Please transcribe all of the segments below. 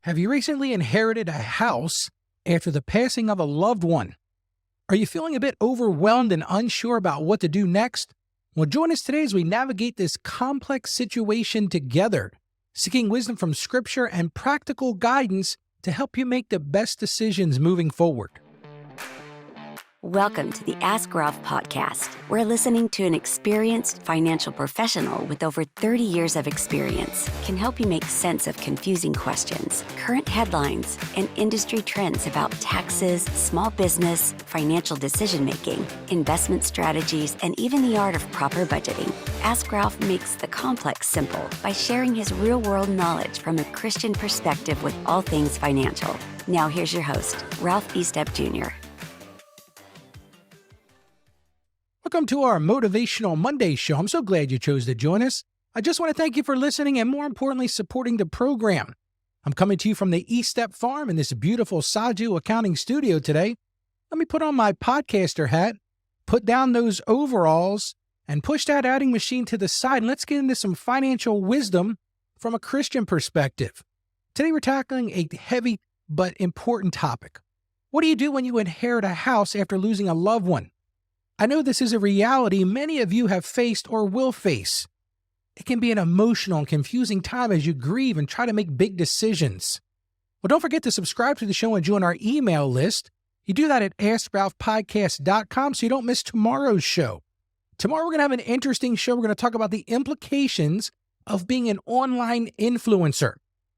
Have you recently inherited a house after the passing of a loved one? Are you feeling a bit overwhelmed and unsure about what to do next? Well, join us today as we navigate this complex situation together, seeking wisdom from Scripture and practical guidance to help you make the best decisions moving forward. Welcome to the Ask Ralph podcast. We're listening to an experienced financial professional with over 30 years of experience can help you make sense of confusing questions, current headlines, and industry trends about taxes, small business, financial decision-making, investment strategies, and even the art of proper budgeting. Ask Ralph makes the complex simple by sharing his real-world knowledge from a Christian perspective with all things financial. Now here's your host, Ralph Estep Jr. Welcome to our Motivational Monday show. I'm so glad you chose to join us. I just want to thank you for listening and, more importantly, supporting the program. I'm coming to you from the Estep Farm in this beautiful Saju accounting studio today. Let me put on my podcaster hat, put down those overalls, and push that adding machine to the side, and let's get into some financial wisdom from a Christian perspective. Today we're tackling a heavy but important topic. What do you do when you inherit a house after losing a loved one? I know this is a reality many of you have faced or will face. It can be an emotional and confusing time as you grieve and try to make big decisions. Well, don't forget to subscribe to the show and join our email list. You do that at AskRalphPodcast.com so you don't miss tomorrow's show. Tomorrow we're going to have an interesting show. We're going to talk about the implications of being an online influencer.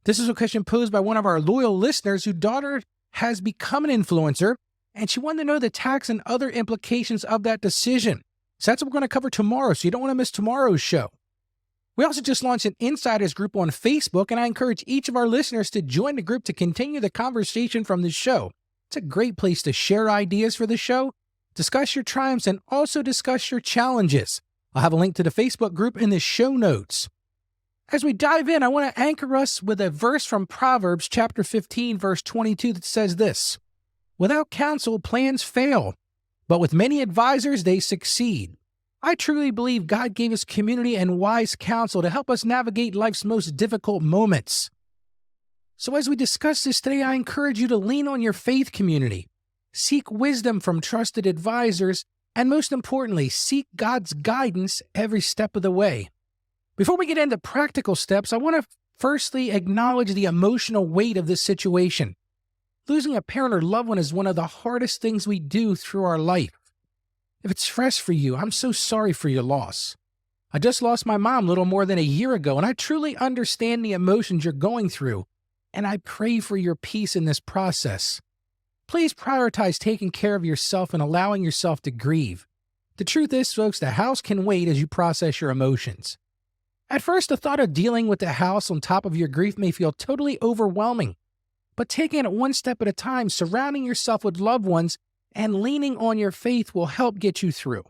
This is a question posed by one of our loyal listeners whose daughter has become an influencer, and she wanted to know the tax and other implications of that decision. So that's what we're going to cover tomorrow, so you don't want to miss tomorrow's show. We also just launched an insiders group on Facebook, and I encourage each of our listeners to join the group to continue the conversation from the show. It's a great place to share ideas for the show, discuss your triumphs, and also discuss your challenges. I'll have a link to the Facebook group in the show notes. As we dive in, I want to anchor us with a verse from Proverbs chapter 15, verse 22 that says this: "Without counsel, plans fail, but with many advisors, they succeed." I truly believe God gave us community and wise counsel to help us navigate life's most difficult moments. So as we discuss this today, I encourage you to lean on your faith community, seek wisdom from trusted advisors, and most importantly, seek God's guidance every step of the way. Before we get into practical steps, I want to firstly acknowledge the emotional weight of this situation. Losing a parent or loved one is one of the hardest things we do through our life. If it's fresh for you, I'm so sorry for your loss. I just lost my mom a little more than a year ago, and I truly understand the emotions you're going through, and I pray for your peace in this process. Please prioritize taking care of yourself and allowing yourself to grieve. The truth is, folks, the house can wait as you process your emotions. At first, the thought of dealing with the house on top of your grief may feel totally overwhelming. But taking it one step at a time, surrounding yourself with loved ones, and leaning on your faith will help get you through.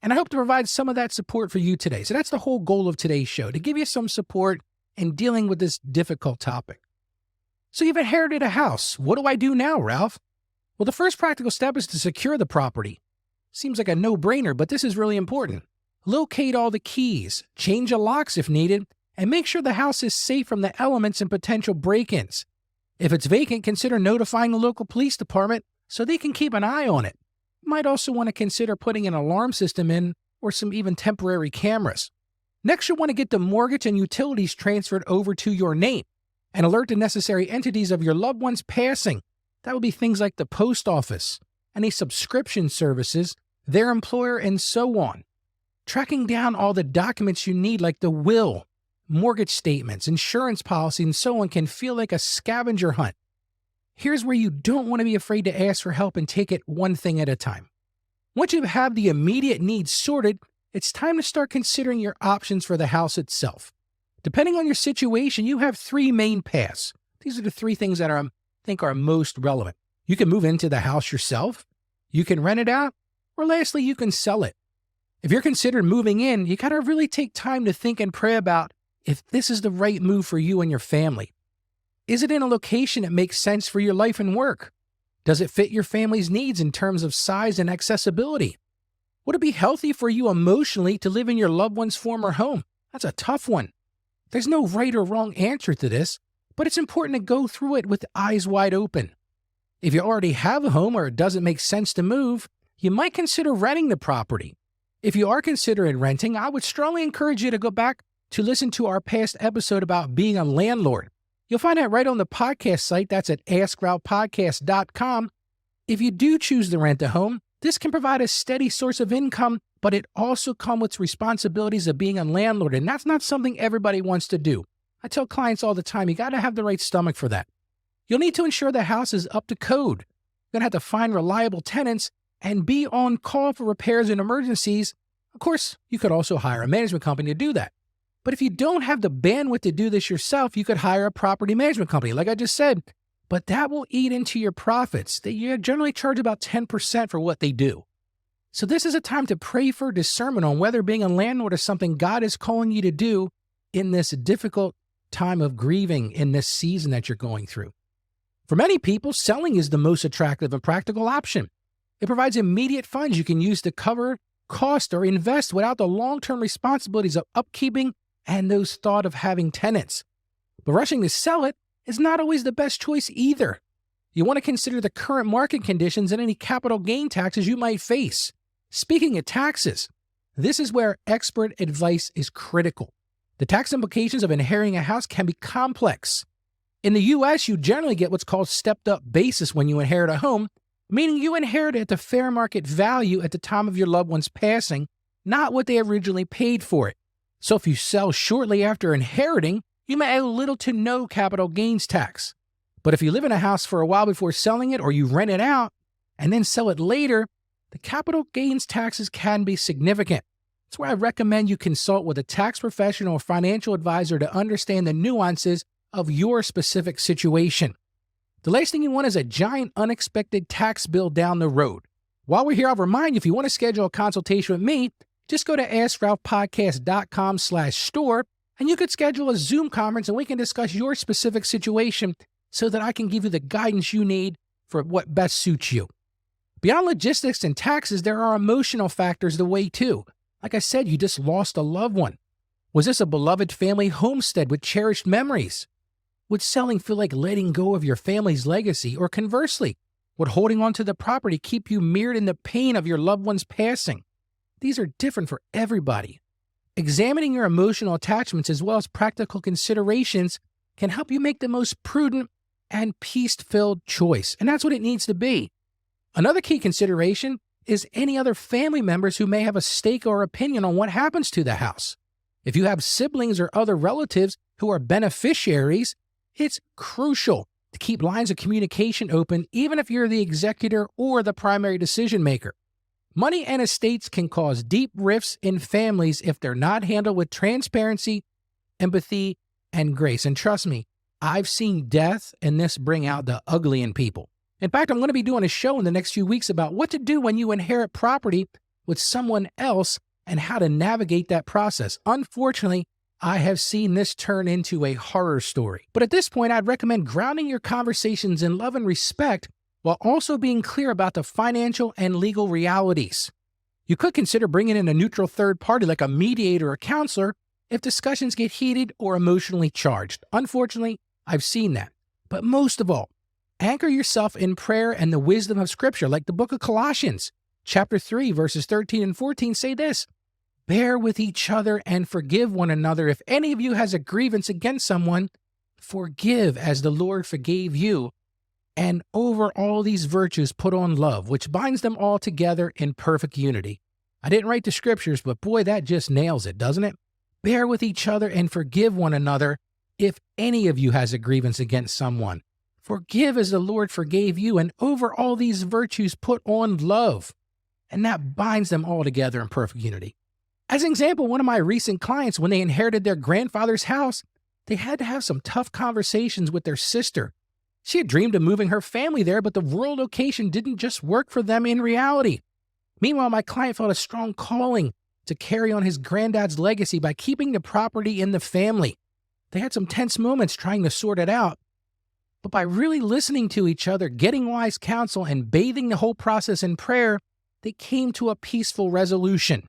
And I hope to provide some of that support for you today. So that's the whole goal of today's show, to give you some support in dealing with this difficult topic. So you've inherited a house. What do I do now, Ralph? Well, the first practical step is to secure the property. Seems like a no-brainer, but this is really important. Locate all the keys, change the locks if needed, and make sure the house is safe from the elements and potential break-ins. If it's vacant, consider notifying the local police department so they can keep an eye on it. You might also want to consider putting an alarm system in or some even temporary cameras. Next, you'll want to get the mortgage and utilities transferred over to your name and alert the necessary entities of your loved one's passing. That would be things like the post office, any subscription services, their employer, and so on. Tracking down all the documents you need like the will, mortgage statements, insurance policy, and so on can feel like a scavenger hunt. Here's where you don't want to be afraid to ask for help and take it one thing at a time. Once you have the immediate needs sorted, it's time to start considering your options for the house itself. Depending on your situation, you have three main paths. These are the three things that I think are most relevant. You can move into the house yourself, you can rent it out, or lastly, you can sell it. If you're considering moving in, you got to really take time to think and pray about if this is the right move for you and your family. Is it in a location that makes sense for your life and work? Does it fit your family's needs in terms of size and accessibility? Would it be healthy for you emotionally to live in your loved one's former home? That's a tough one. There's no right or wrong answer to this, but it's important to go through it with eyes wide open. If you already have a home or it doesn't make sense to move, you might consider renting the property. If you are considering renting, I would strongly encourage you to go back to listen to our past episode about being a landlord. You'll find that right on the podcast site. That's at askralphpodcast.com. If you do choose to rent a home, this can provide a steady source of income, but it also comes with responsibilities of being a landlord, and that's not something everybody wants to do. I tell clients all the time, you got to have the right stomach for that. You'll need to ensure the house is up to code. You're going to have to find reliable tenants and be on call for repairs and emergencies. Of course, you could also hire a management company to do that. But if you don't have the bandwidth to do this yourself, you could hire a property management company, like I just said. But that will eat into your profits. They generally charge about 10% for what they do. So this is a time to pray for discernment on whether being a landlord is something God is calling you to do in this difficult time of grieving in this season that you're going through. For many people, selling is the most attractive and practical option. It provides immediate funds you can use to cover cost or invest without the long-term responsibilities of upkeeping and those thought of having tenants. But rushing to sell it is not always the best choice either. You want to consider the current market conditions and any capital gain taxes you might face. Speaking of taxes, this is where expert advice is critical. The tax implications of inheriting a house can be complex. In the U.S., you generally get what's called stepped-up basis when you inherit a home, meaning you inherit at the fair market value at the time of your loved one's passing, not what they originally paid for it. So if you sell shortly after inheriting, you may owe little to no capital gains tax. But if you live in a house for a while before selling it or you rent it out and then sell it later, the capital gains taxes can be significant. That's why I recommend you consult with a tax professional or financial advisor to understand the nuances of your specific situation. The last thing you want is a giant unexpected tax bill down the road. While we're here, I'll remind you, if you want to schedule a consultation with me, just go to askralphpodcast.com/store and you could schedule a Zoom conference and we can discuss your specific situation so that I can give you the guidance you need for what best suits you. Beyond logistics and taxes, there are emotional factors to weigh too. Like I said, you just lost a loved one. Was this a beloved family homestead with cherished memories? Would selling feel like letting go of your family's legacy? Or conversely, would holding on to the property keep you mired in the pain of your loved one's passing? These are different for everybody. Examining your emotional attachments as well as practical considerations can help you make the most prudent and peace-filled choice, and that's what it needs to be. Another key consideration is any other family members who may have a stake or opinion on what happens to the house. If you have siblings or other relatives who are beneficiaries, it's crucial to keep lines of communication open even if you're the executor or the primary decision maker. Money and estates can cause deep rifts in families if they're not handled with transparency, empathy, and grace. And trust me, I've seen death and this bring out the ugly in people. In fact, I'm going to be doing a show in the next few weeks about what to do when you inherit property with someone else and how to navigate that process. Unfortunately, I have seen this turn into a horror story. But at this point, I'd recommend grounding your conversations in love and respect while also being clear about the financial and legal realities. You could consider bringing in a neutral third party like a mediator or counselor if discussions get heated or emotionally charged. Unfortunately, I've seen that. But most of all, anchor yourself in prayer and the wisdom of Scripture, like the book of Colossians, chapter 3, verses 13 and 14 say this: "Bear with each other and forgive one another. If any of you has a grievance against someone, forgive as the Lord forgave you. And over all these virtues put on love, which binds them all together in perfect unity." I didn't write the scriptures, but boy, that just nails it, doesn't it? Bear with each other and forgive one another if any of you has a grievance against someone. Forgive as the Lord forgave you, and over all these virtues put on love, and that binds them all together in perfect unity. As an example, one of my recent clients, when they inherited their grandfather's house, they had to have some tough conversations with their sister. She had dreamed of moving her family there, but the rural location didn't just work for them in reality. Meanwhile, my client felt a strong calling to carry on his granddad's legacy by keeping the property in the family. They had some tense moments trying to sort it out, but by really listening to each other, getting wise counsel, and bathing the whole process in prayer, they came to a peaceful resolution.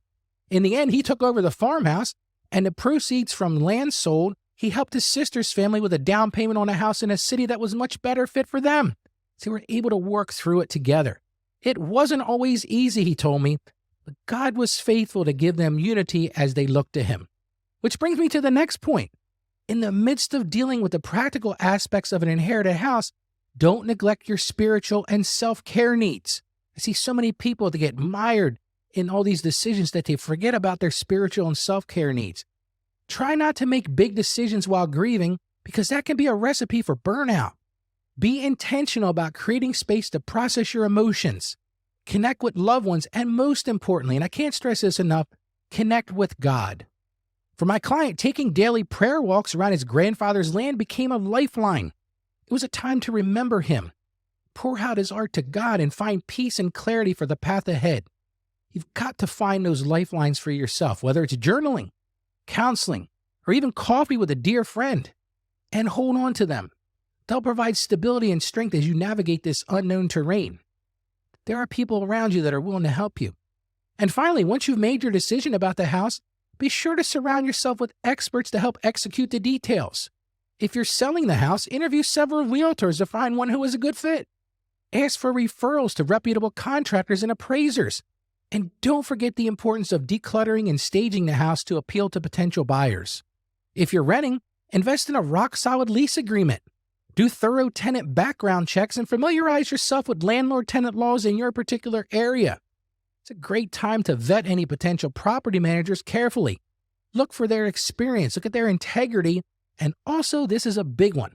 In the end, he took over the farmhouse, and the proceeds from land sold, He helped his sister's family with a down payment on a house in a city that was much better fit for them. So they were able to work through it together. It wasn't always easy, he told me, but God was faithful to give them unity as they looked to him. Which brings me to the next point. In the midst of dealing with the practical aspects of an inherited house, don't neglect your spiritual and self-care needs. I see so many people that get mired in all these decisions that they forget about their spiritual and self-care needs. Try not to make big decisions while grieving because that can be a recipe for burnout. Be intentional about creating space to process your emotions, connect with loved ones, and most importantly, and I can't stress this enough, connect with God. For my client, taking daily prayer walks around his grandfather's land became a lifeline. It was a time to remember him, pour out his heart to God, and find peace and clarity for the path ahead. You've got to find those lifelines for yourself, whether it's journaling, counseling, or even coffee with a dear friend, and hold on to them. They'll provide stability and strength as you navigate this unknown terrain. There are people around you that are willing to help you. And finally, once you've made your decision about the house, be sure to surround yourself with experts to help execute the details. If you're selling the house, interview several realtors to find one who is a good fit. Ask for referrals to reputable contractors and appraisers. And don't forget the importance of decluttering and staging the house to appeal to potential buyers. If you're renting, invest in a rock-solid lease agreement. Do thorough tenant background checks and familiarize yourself with landlord-tenant laws in your particular area. It's a great time to vet any potential property managers carefully. Look for their experience, look at their integrity, and also, this is a big one,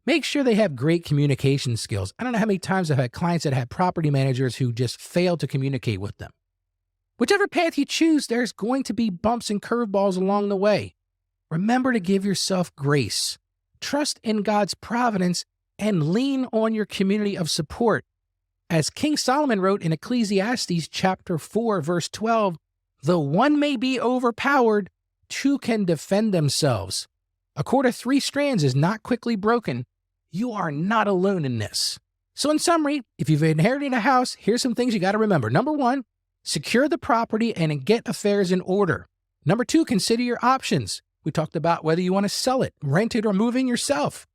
make sure they have great communication skills. I don't know how many times I've had clients that had property managers who just failed to communicate with them. Whichever path you choose, there's going to be bumps and curveballs along the way. Remember to give yourself grace. Trust in God's providence and lean on your community of support. As King Solomon wrote in Ecclesiastes chapter 4, verse 12, though one may be overpowered, two can defend themselves. A cord of 3 strands is not quickly broken. You are not alone in this. So in summary, if you've inherited a house, here's some things you got to remember. Number 1, secure the property and get affairs in order. Number 2, consider your options. We talked about whether you want to sell it, rent it, or move in yourself.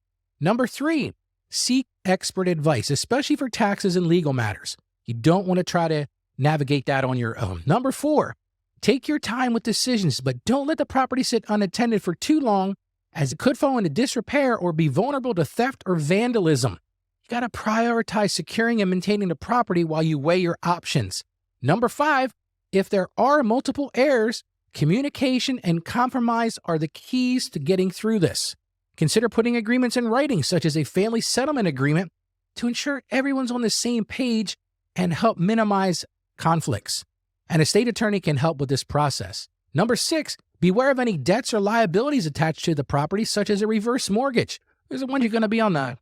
Number 3, seek expert advice, especially for taxes and legal matters. You don't want to try to navigate that on your own. Number 4, take your time with decisions, but don't let the property sit unattended for too long, as it could fall into disrepair or be vulnerable to theft or vandalism. You got to prioritize securing and maintaining the property while you weigh your options. Number 5, if there are multiple heirs, communication and compromise are the keys to getting through this. Consider putting agreements in writing, such as a family settlement agreement, to ensure everyone's on the same page and help minimize conflicts. An estate attorney can help with this process. Number 6, beware of any debts or liabilities attached to the property, such as a reverse mortgage. Those are the ones you're going to be on the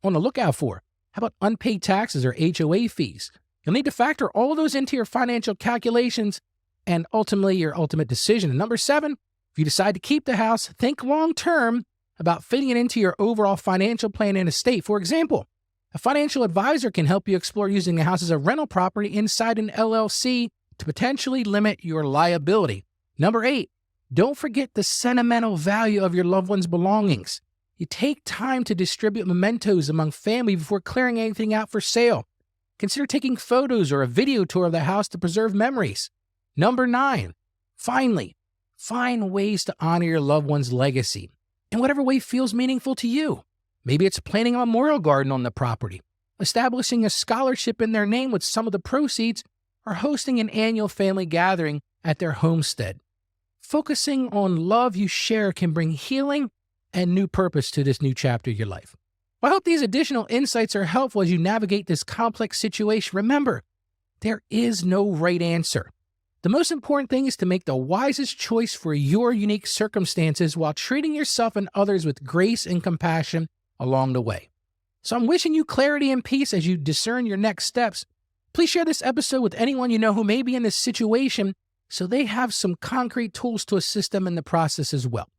lookout for. How about unpaid taxes or HOA fees? You'll need to factor all of those into your financial calculations and ultimately your ultimate decision. And number 7, if you decide to keep the house, think long-term about fitting it into your overall financial plan and estate. For example, a financial advisor can help you explore using the house as a rental property inside an LLC to potentially limit your liability. Number 8, don't forget the sentimental value of your loved one's belongings. You take time to distribute mementos among family before clearing anything out for sale. Consider taking photos or a video tour of the house to preserve memories. Number 9, finally, find ways to honor your loved one's legacy in whatever way feels meaningful to you. Maybe it's planting a memorial garden on the property, establishing a scholarship in their name with some of the proceeds, or hosting an annual family gathering at their homestead. Focusing on love you share can bring healing and new purpose to this new chapter of your life. Well, I hope these additional insights are helpful as you navigate this complex situation. Remember, there is no right answer. The most important thing is to make the wisest choice for your unique circumstances while treating yourself and others with grace and compassion along the way. So I'm wishing you clarity and peace as you discern your next steps. Please share this episode with anyone you know who may be in this situation so they have some concrete tools to assist them in the process as well.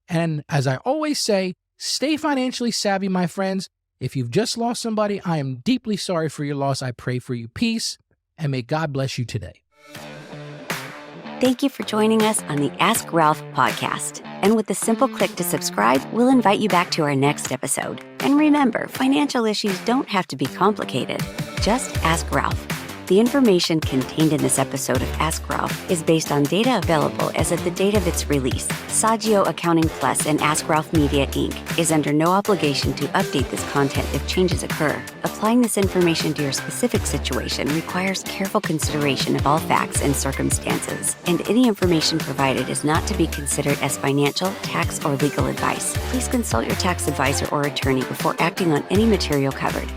And as I always say, stay financially savvy, my friends. If you've just lost somebody, I am deeply sorry for your loss. I pray for you peace, and may God bless you today. Thank you for joining us on the Ask Ralph podcast. And with a simple click to subscribe, we'll invite you back to our next episode. And remember, financial issues don't have to be complicated. Just ask Ralph. The information contained in this episode of Ask Ralph is based on data available as of the date of its release. Saggio Accounting Plus and Ask Ralph Media, Inc. is under no obligation to update this content if changes occur. Applying this information to your specific situation requires careful consideration of all facts and circumstances, and any information provided is not to be considered as financial, tax, or legal advice. Please consult your tax advisor or attorney before acting on any material covered.